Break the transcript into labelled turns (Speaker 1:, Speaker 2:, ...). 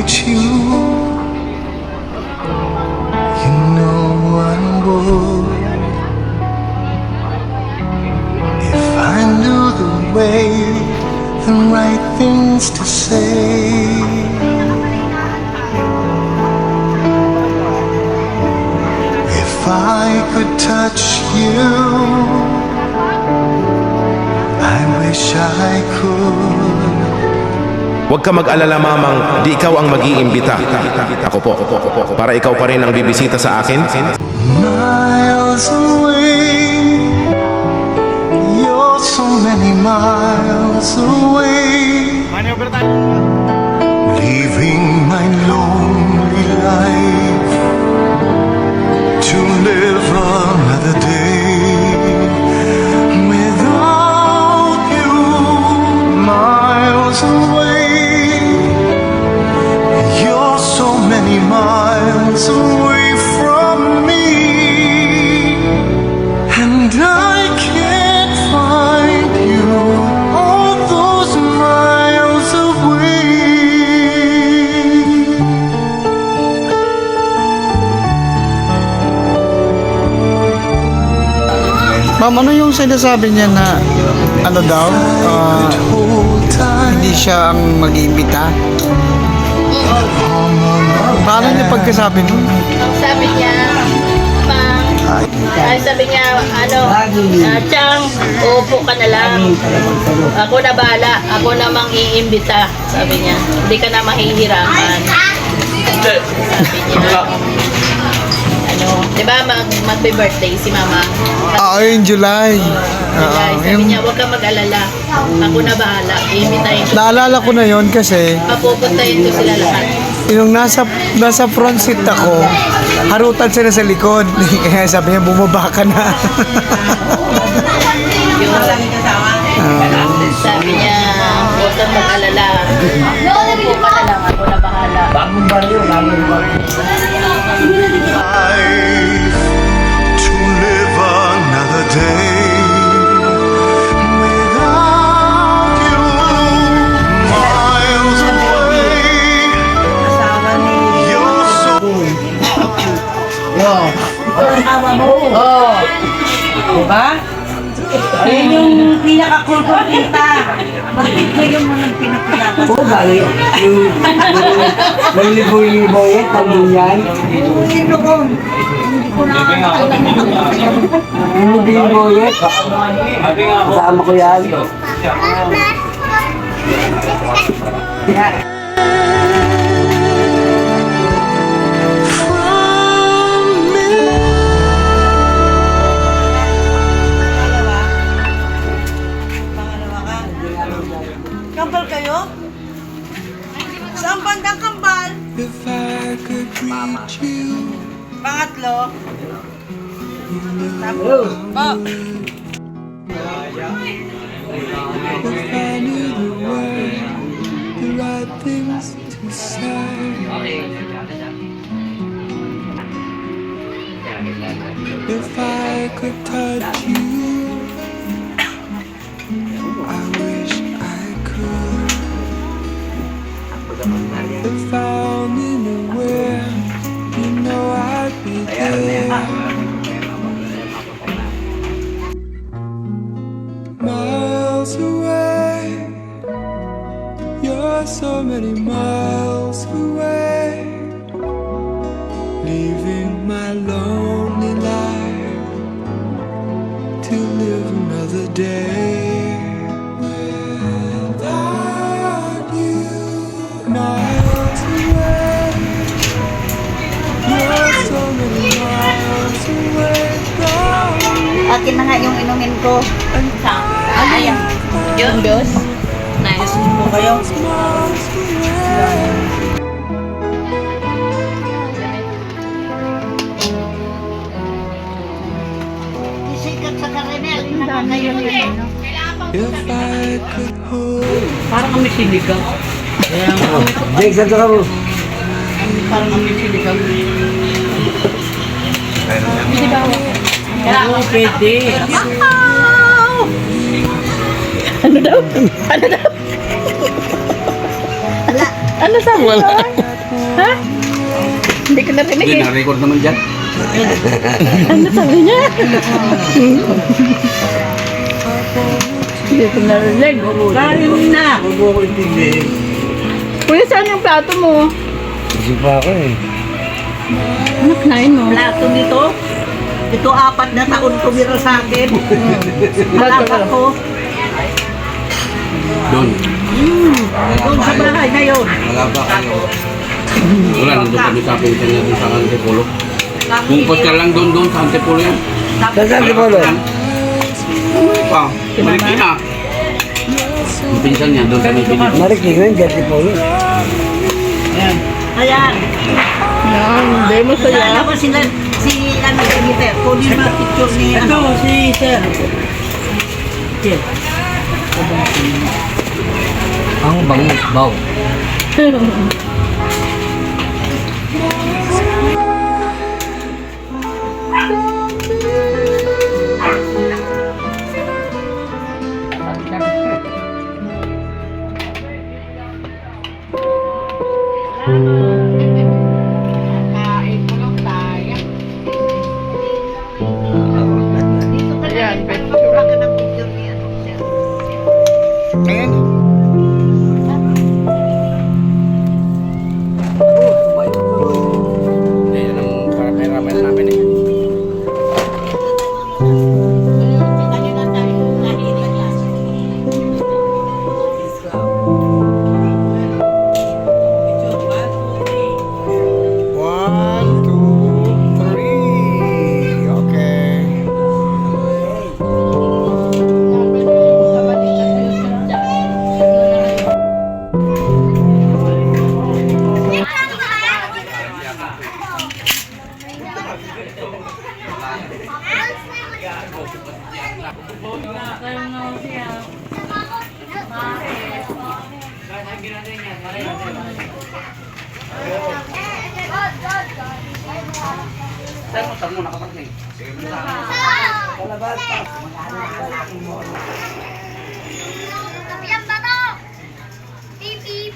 Speaker 1: meet you, you know I would. If I knew the way and right things to say, if I could touch you, I wish I could.
Speaker 2: Huwag ka mag-alala, mamang, di ikaw ang mag-iimbita. Ako po, para ikaw pa rin ang bibisita sa akin.
Speaker 1: Miles away, you're so many miles away, leaving my lonely life to live another day without you. Miles away, you're so many miles away from me, and I can't find you all those miles away.
Speaker 3: Ma'am, ano yung sinasabi niya na ano daw?
Speaker 1: Hold tight,
Speaker 3: Hindi siya ang mag-iimbita? Paano niya pagkasabi nun?
Speaker 4: Sabi niya, sabi niya, Chang, uupo ka na lang. Ako na bahala. Ako namang iimbita. Sabi niya, hindi ka na mahihirapan. Sabi niya, di ba magbe-birthday si Mama?
Speaker 3: Yung July.
Speaker 4: Sabi niya, huwag ka mag-alala. Ako na bahala. Iimbitahin ko.
Speaker 3: Naalala ko na yon kasi
Speaker 4: Papupuntahin ko sila lahat.
Speaker 3: yung nasa front seat ako, harutan sila sa likod. Kaya sabi niya, bumaba ka na.
Speaker 4: Sabi niya, huwag kang mag-alala. Uupo ka na lang. Ako na bahala.
Speaker 1: life to live another day without you. Miles away, you're so.
Speaker 5: Diba? Ayun yung pinaka-cool ko kita. Bakit ngayon mo nang pinapalabas? Oo, bali. Yung libo-libo yan, pag yan. Sino ko? Hindi ko na yung libo yan. Kasama ko yan.
Speaker 6: Kambal kayo? Saan bandang kambal?
Speaker 1: If I could reach you,
Speaker 6: Pangatlo.
Speaker 1: if I knew the way, the right things to say, if I could touch you, I wish I could. If I only knew where, you know I'd be there. Miles away, you're so many miles away, leaving my lonely life to live another day without you. Miles away, you're so many miles away from me.
Speaker 5: Akin na nga yung inumin ko.
Speaker 4: Ayan. Yun, Diyos. Nice.
Speaker 5: Po kayo. Isikat sa karinel.
Speaker 1: If I could hold
Speaker 5: Parang kami sinigang.
Speaker 3: Jake, saan ka mo?
Speaker 5: Parang kami sinigang. Oo, pwede.
Speaker 4: Ano daw? Ano daw?
Speaker 5: Ala,
Speaker 4: Ano sabi mo? Ha? Hindi ko narinig
Speaker 7: Hindi,
Speaker 4: eh.
Speaker 7: na-record naman dyan.
Speaker 4: Ano sabi niya? Hindi ko narinig.
Speaker 5: Kain na.
Speaker 4: Kuya, saan yung plato mo?
Speaker 3: Hindi pa ako eh.
Speaker 4: Ano kinain mo?
Speaker 5: Plato nito. Ito 4 na taon tumira sa akin. Malapat ko.
Speaker 7: Doon.
Speaker 5: Doon sa bahay na yun.
Speaker 7: Wala pa kayo. Wala, nandun kami sa pinsan natin sa Antipolo. Kung ka lang doon sa Antipolo yan.
Speaker 3: Sa Antipolo?
Speaker 7: Pa, Marikina. Yung pinsan niya doon sa Pilipinas.
Speaker 3: Marikina yung Antipolo.
Speaker 5: Ayan.
Speaker 4: Hindi mo
Speaker 5: Kaya ko sila, si Peter. Kunin mo ang picture ni ano. Si Sir.
Speaker 3: Ang bangus baw.
Speaker 4: Ayan,
Speaker 5: Bakit ang picture ni ano, Sir?
Speaker 3: Ayan.
Speaker 7: Yan ang kameraman namin eh.
Speaker 3: One, two, three. Okay.
Speaker 7: Saan mo nakaparking?
Speaker 8: Kapilang ba to? Beep beep.